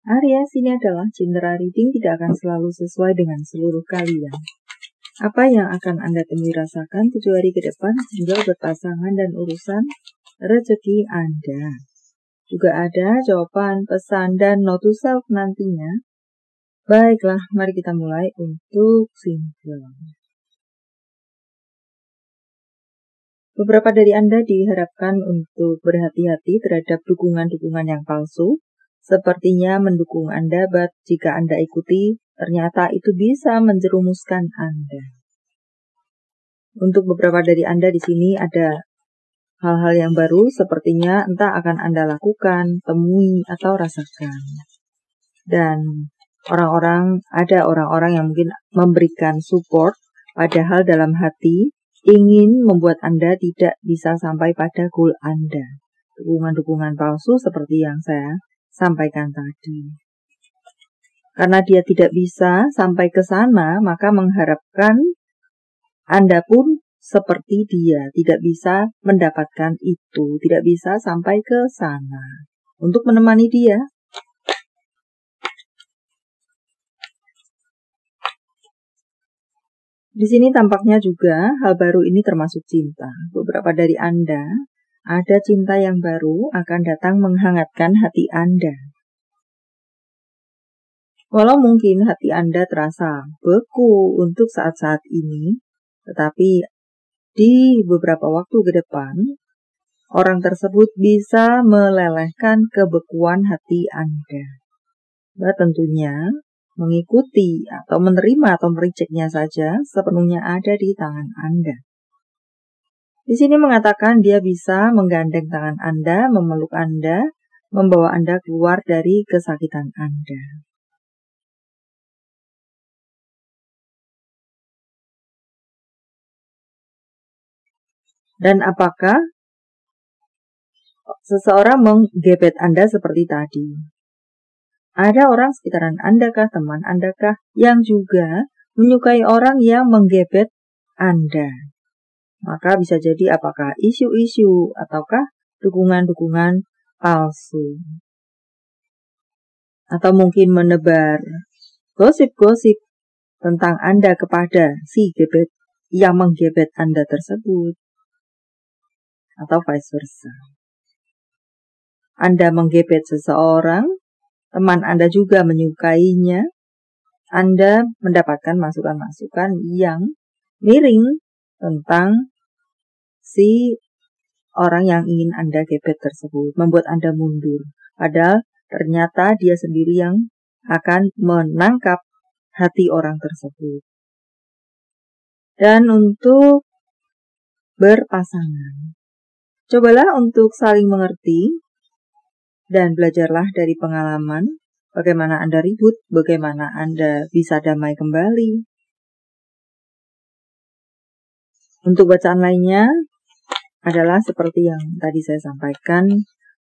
Aries, ini adalah general reading, tidak akan selalu sesuai dengan seluruh kalian. Apa yang akan Anda temui rasakan 7 hari ke depan, tinggal berpasangan dan urusan rezeki Anda. Juga ada jawaban, pesan, dan note to self nantinya. Baiklah, mari kita mulai untuk single. Beberapa dari Anda diharapkan untuk berhati-hati terhadap dukungan-dukungan yang palsu. Sepertinya mendukung Anda, but jika Anda ikuti, ternyata itu bisa menjerumuskan Anda. Untuk beberapa dari Anda di sini ada hal-hal yang baru, sepertinya entah akan Anda lakukan, temui, atau rasakan. Dan ada orang-orang yang mungkin memberikan support, padahal dalam hati ingin membuat Anda tidak bisa sampai pada goal Anda. Dukungan-dukungan palsu seperti yang saya sampaikan tadi. Karena dia tidak bisa sampai ke sana, maka mengharapkan Anda pun seperti dia, tidak bisa mendapatkan itu, tidak bisa sampai ke sana. Untuk menemani dia, di sini tampaknya juga hal baru ini termasuk cinta. Beberapa dari Anda ada cinta yang baru akan datang menghangatkan hati Anda. Walau mungkin hati Anda terasa beku untuk saat-saat ini, tetapi di beberapa waktu ke depan, orang tersebut bisa melelehkan kebekuan hati Anda. Dan tentunya mengikuti atau menerima atau merejeknya saja sepenuhnya ada di tangan Anda. Di sini mengatakan dia bisa menggandeng tangan Anda, memeluk Anda, membawa Anda keluar dari kesakitan Anda. Dan apakah seseorang menggebet Anda seperti tadi? Ada orang sekitaran Anda kah, teman Anda kah, yang juga menyukai orang yang menggebet Anda? Maka bisa jadi apakah isu-isu ataukah dukungan-dukungan palsu. Atau mungkin menebar gosip-gosip tentang Anda kepada si gebet yang menggebet Anda tersebut. Atau vice versa. Anda menggebet seseorang, teman Anda juga menyukainya, Anda mendapatkan masukan-masukan yang miring tentang si orang yang ingin Anda gebet tersebut, membuat Anda mundur. Padahal ternyata dia sendiri yang akan menangkap hati orang tersebut. Dan untuk berpasangan, cobalah untuk saling mengerti dan belajarlah dari pengalaman, bagaimana Anda ribut, bagaimana Anda bisa damai kembali. Untuk bacaan lainnya adalah seperti yang tadi saya sampaikan,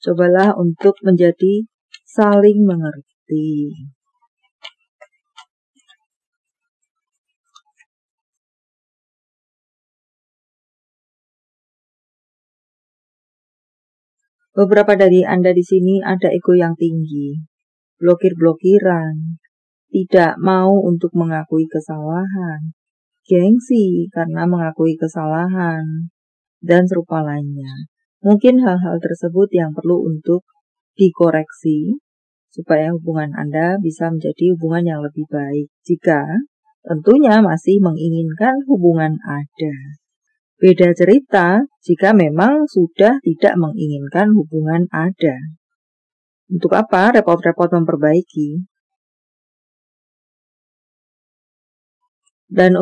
cobalah untuk menjadi saling mengerti. Beberapa dari Anda di sini ada ego yang tinggi, blokir-blokiran, tidak mau untuk mengakui kesalahan, gengsi karena mengakui kesalahan, dan serupa lainnya. Mungkin hal-hal tersebut yang perlu untuk dikoreksi supaya hubungan Anda bisa menjadi hubungan yang lebih baik jika tentunya masih menginginkan hubungan ada. Beda cerita jika memang sudah tidak menginginkan hubungan ada. Untuk apa repot-repot memperbaiki? Dan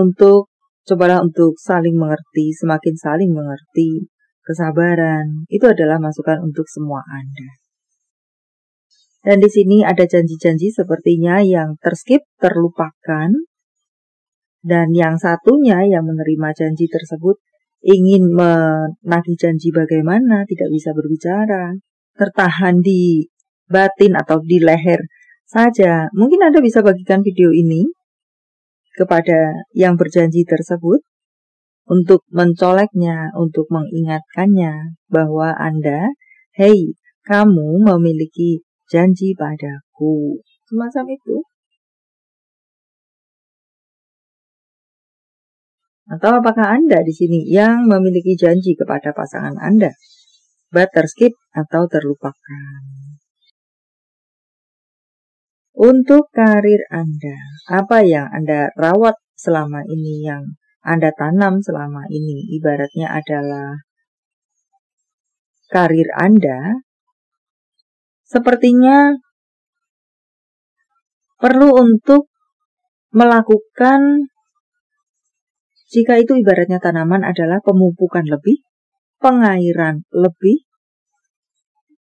cobalah untuk saling mengerti, semakin saling mengerti, kesabaran, itu adalah masukan untuk semua Anda. Dan di sini ada janji-janji sepertinya yang terskip, terlupakan. Dan yang satunya yang menerima janji tersebut ingin menagih janji bagaimana, tidak bisa berbicara, tertahan di batin atau di leher saja. Mungkin Anda bisa bagikan video ini kepada yang berjanji tersebut untuk mencoleknya, untuk mengingatkannya bahwa Anda, hey, kamu memiliki janji padaku. Semacam itu. Atau apakah Anda di sini yang memiliki janji kepada pasangan Anda, but terskip atau terlupakan? Untuk karir Anda, apa yang Anda rawat selama ini, yang Anda tanam selama ini, ibaratnya adalah karir Anda, sepertinya perlu untuk melakukan, jika itu ibaratnya tanaman, adalah pemupukan lebih, pengairan lebih,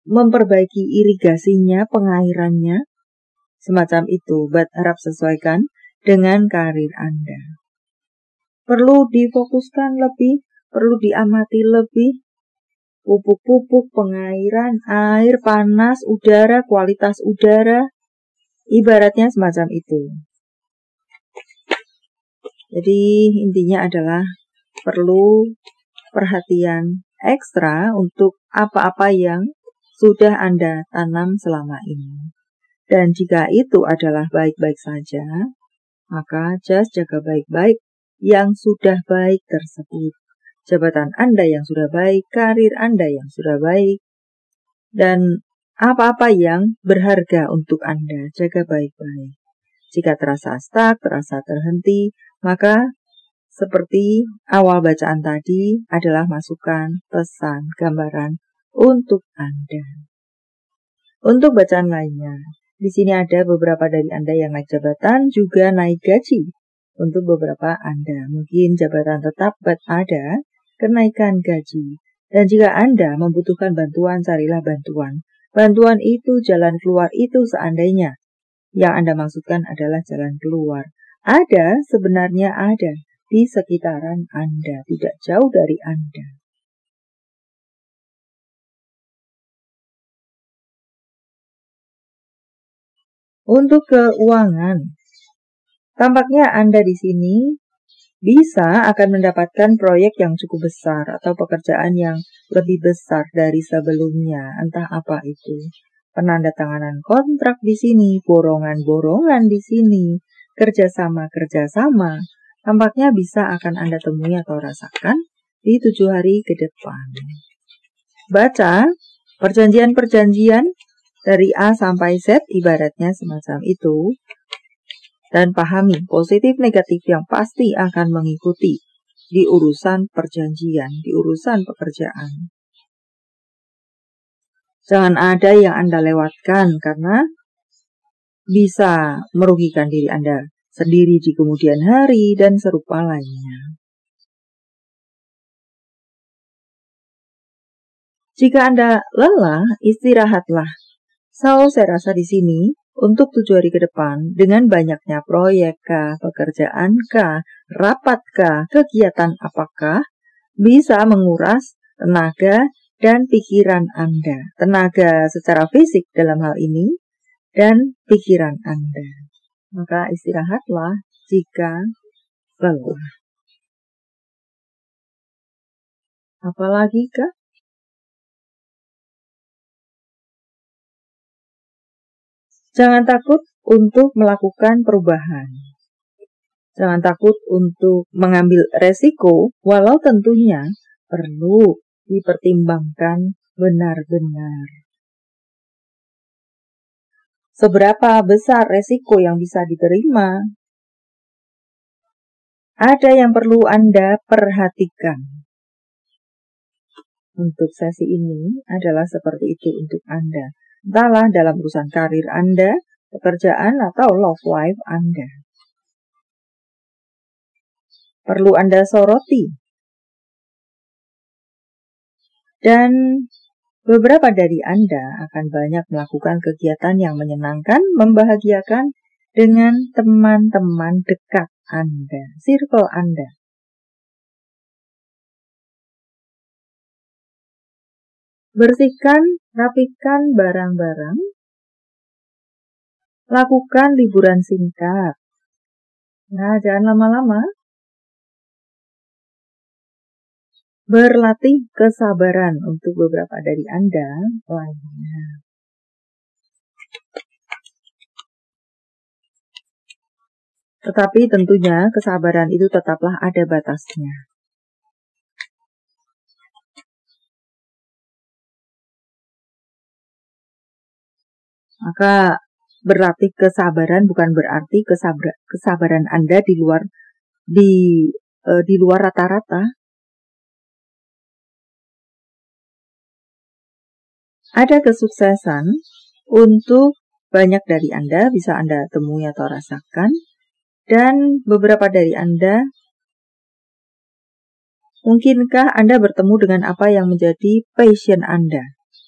memperbaiki irigasinya, pengairannya, semacam itu. But harap sesuaikan dengan karir Anda. Perlu difokuskan lebih, perlu diamati lebih, pupuk-pupuk, pengairan, air, panas, udara, kualitas udara, ibaratnya semacam itu. Jadi intinya adalah perlu perhatian ekstra untuk apa-apa yang sudah Anda tanam selama ini. Dan jika itu adalah baik-baik saja, maka just jaga baik-baik yang sudah baik tersebut. Jabatan Anda yang sudah baik, karir Anda yang sudah baik, dan apa-apa yang berharga untuk Anda, jaga baik-baik. Jika terasa stuck, terasa terhenti, maka seperti awal bacaan tadi adalah masukan, pesan, gambaran untuk Anda. Untuk bacaan lainnya, di sini ada beberapa dari Anda yang naik jabatan, juga naik gaji. Untuk beberapa Anda, mungkin jabatan tetap, but ada kenaikan gaji. Dan jika Anda membutuhkan bantuan, carilah bantuan. Bantuan itu, jalan keluar itu seandainya yang Anda maksudkan adalah jalan keluar. Ada, sebenarnya ada di sekitaran Anda, tidak jauh dari Anda. Untuk keuangan, tampaknya Anda di sini bisa akan mendapatkan proyek yang cukup besar atau pekerjaan yang lebih besar dari sebelumnya. Entah apa itu. Penandatanganan kontrak di sini, borongan-borongan di sini, kerjasama-kerjasama, tampaknya bisa akan Anda temui atau rasakan di 7 hari ke depan. Baca perjanjian-perjanjian dari A sampai Z, ibaratnya semacam itu, dan pahami positif negatif yang pasti akan mengikuti di urusan perjanjian, di urusan pekerjaan. Jangan ada yang Anda lewatkan karena bisa merugikan diri Anda sendiri di kemudian hari dan serupa lainnya. Jika Anda lelah, istirahatlah. So, saya rasa di sini untuk 7 hari ke depan dengan banyaknya proyek kah, pekerjaan kah, rapat kah, kegiatan apakah, bisa menguras tenaga dan pikiran Anda. Tenaga secara fisik dalam hal ini dan pikiran Anda. Maka istirahatlah jika lelah. Apalagi kah? Jangan takut untuk melakukan perubahan. Jangan takut untuk mengambil resiko, walau tentunya perlu dipertimbangkan benar-benar. Seberapa besar resiko yang bisa diterima? Ada yang perlu Anda perhatikan. Untuk sesi ini adalah seperti itu untuk Anda. Entahlah dalam urusan karir Anda, pekerjaan, atau love life Anda. Perlu Anda soroti. Dan beberapa dari Anda akan banyak melakukan kegiatan yang menyenangkan, membahagiakan dengan teman-teman dekat Anda, circle Anda. Bersihkan, rapikan barang-barang. Lakukan liburan singkat. Nah, jangan lama-lama. Berlatih kesabaran untuk beberapa dari Anda lainnya. Tetapi tentunya kesabaran itu tetaplah ada batasnya. Maka berlatih kesabaran bukan berarti kesabaran Anda di luar rata-rata. Ada kesuksesan untuk banyak dari Anda, bisa Anda temui atau rasakan, dan beberapa dari Anda, mungkinkah Anda bertemu dengan apa yang menjadi passion Anda?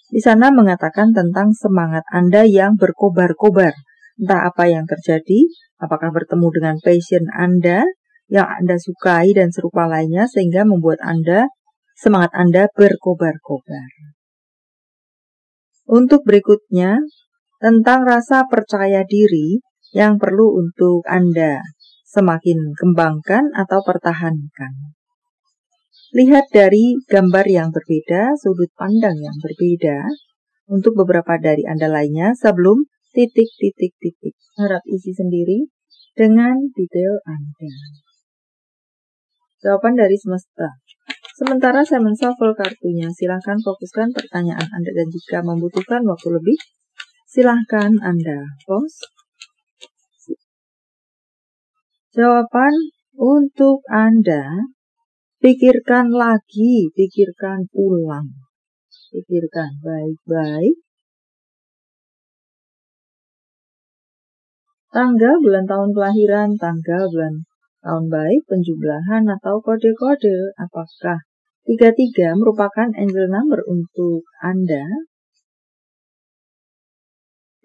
Di sana mengatakan tentang semangat Anda yang berkobar-kobar. Entah apa yang terjadi, apakah bertemu dengan passion Anda yang Anda sukai dan serupa lainnya sehingga membuat semangat Anda berkobar-kobar. Untuk berikutnya, tentang rasa percaya diri yang perlu untuk Anda semakin kembangkan atau pertahankan. Lihat dari gambar yang berbeda, sudut pandang yang berbeda, untuk beberapa dari Anda lainnya sebelum titik. Harap isi sendiri dengan detail Anda. Jawaban dari semesta. Sementara saya menshuffle kartunya, silahkan fokuskan pertanyaan Anda dan jika membutuhkan waktu lebih, silahkan Anda pause. Jawaban untuk Anda, pikirkan lagi, pikirkan ulang. Pikirkan baik-baik. Tanggal, bulan, tahun kelahiran, tanggal, bulan, tahun baik, penjumlahan atau kode-kode. Apakah 33 merupakan angel number untuk Anda?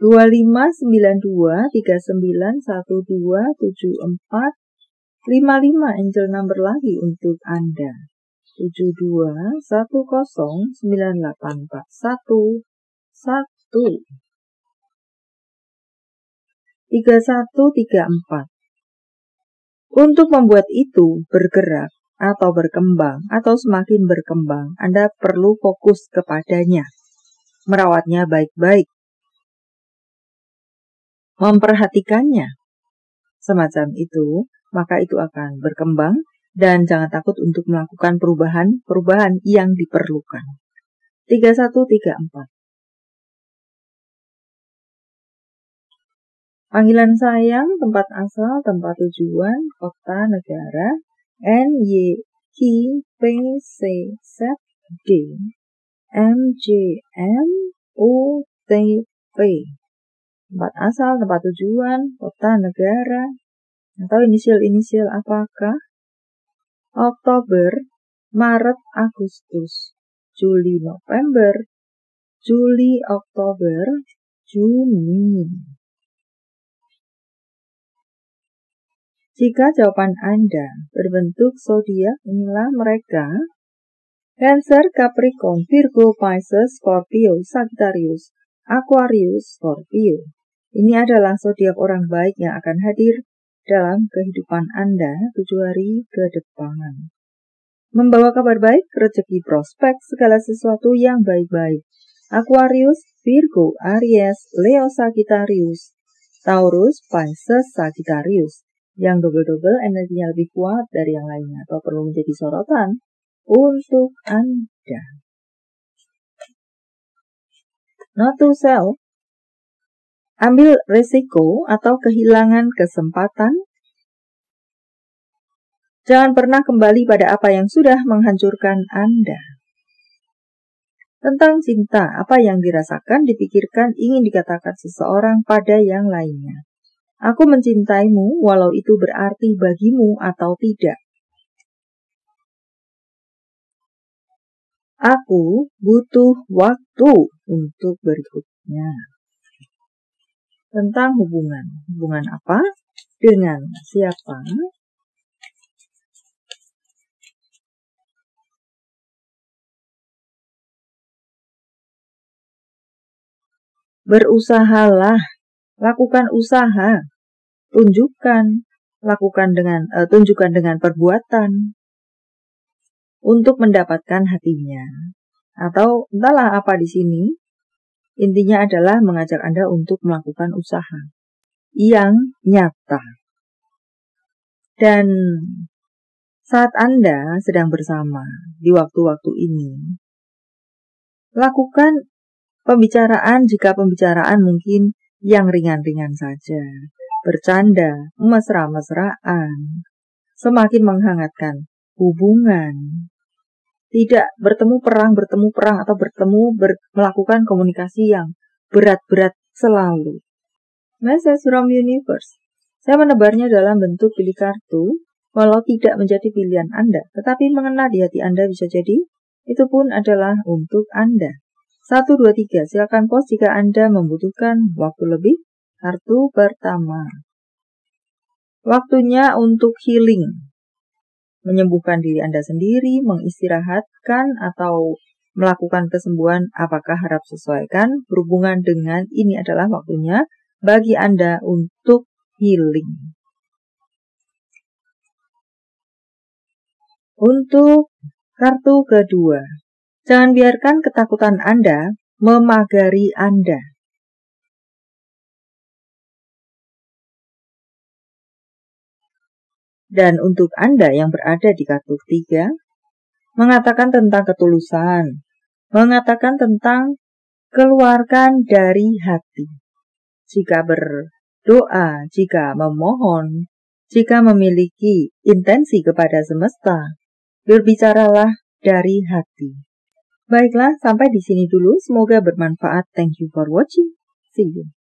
2592, 39, 12, 74, 55 angel number lagi untuk Anda. 72, 10, 9841, 1. 3134. Untuk membuat itu bergerak atau berkembang atau semakin berkembang, Anda perlu fokus kepadanya, merawatnya baik-baik, memperhatikannya. Semacam itu, maka itu akan berkembang dan jangan takut untuk melakukan perubahan yang diperlukan. 3134. Panggilan sayang, tempat asal, tempat tujuan, kota, negara, NYKPCZD, MJMUTP. Tempat asal, tempat tujuan, kota, negara, atau inisial apakah? Oktober, Maret, Agustus, Juli, November, Juli, Oktober, Juni. Jika jawaban Anda berbentuk zodiak, inilah mereka: Cancer, Capricorn, Virgo, Pisces, Scorpio, Sagittarius, Aquarius, Scorpio. Ini adalah zodiak orang baik yang akan hadir dalam kehidupan Anda 7 hari ke depan. Membawa kabar baik, rezeki, prospek, segala sesuatu yang baik-baik. Aquarius, Virgo, Aries, Leo, Sagittarius, Taurus, Pisces, Sagittarius. Yang double-double energinya lebih kuat dari yang lainnya atau perlu menjadi sorotan untuk Anda. Not to sell. Ambil resiko atau kehilangan kesempatan. Jangan pernah kembali pada apa yang sudah menghancurkan Anda. Tentang cinta, apa yang dirasakan, dipikirkan, ingin dikatakan seseorang pada yang lainnya. Aku mencintaimu walau itu berarti bagimu atau tidak. Aku butuh waktu untuk berikutnya. Tentang hubungan. Hubungan apa? Dengan siapa? Berusahalah. Lakukan usaha. Tunjukkan dengan perbuatan untuk mendapatkan hatinya. Atau entahlah apa di sini. Intinya adalah mengajak Anda untuk melakukan usaha yang nyata. Dan saat Anda sedang bersama di waktu-waktu ini, lakukan pembicaraan jika pembicaraan mungkin yang ringan-ringan saja, bercanda, mesra-mesraan, semakin menghangatkan hubungan. Tidak bertemu perang atau melakukan komunikasi yang berat-berat selalu. Message from Universe. Saya menebarnya dalam bentuk pilih kartu, walau tidak menjadi pilihan Anda, tetapi mengena di hati Anda bisa jadi, itu pun adalah untuk Anda. 1, 2, 3, silakan pause jika Anda membutuhkan waktu lebih. Kartu pertama. Waktunya untuk healing. Menyembuhkan diri Anda sendiri, mengistirahatkan, atau melakukan kesembuhan apakah harap sesuaikan berhubungan dengan ini adalah waktunya bagi Anda untuk healing. Untuk kartu kedua, jangan biarkan ketakutan Anda memagari Anda. Dan untuk Anda yang berada di kartu ketiga, mengatakan tentang ketulusan, mengatakan tentang keluarkan dari hati. Jika berdoa, jika memohon, jika memiliki intensi kepada semesta, berbicaralah dari hati. Baiklah, sampai di sini dulu. Semoga bermanfaat. Thank you for watching. See you.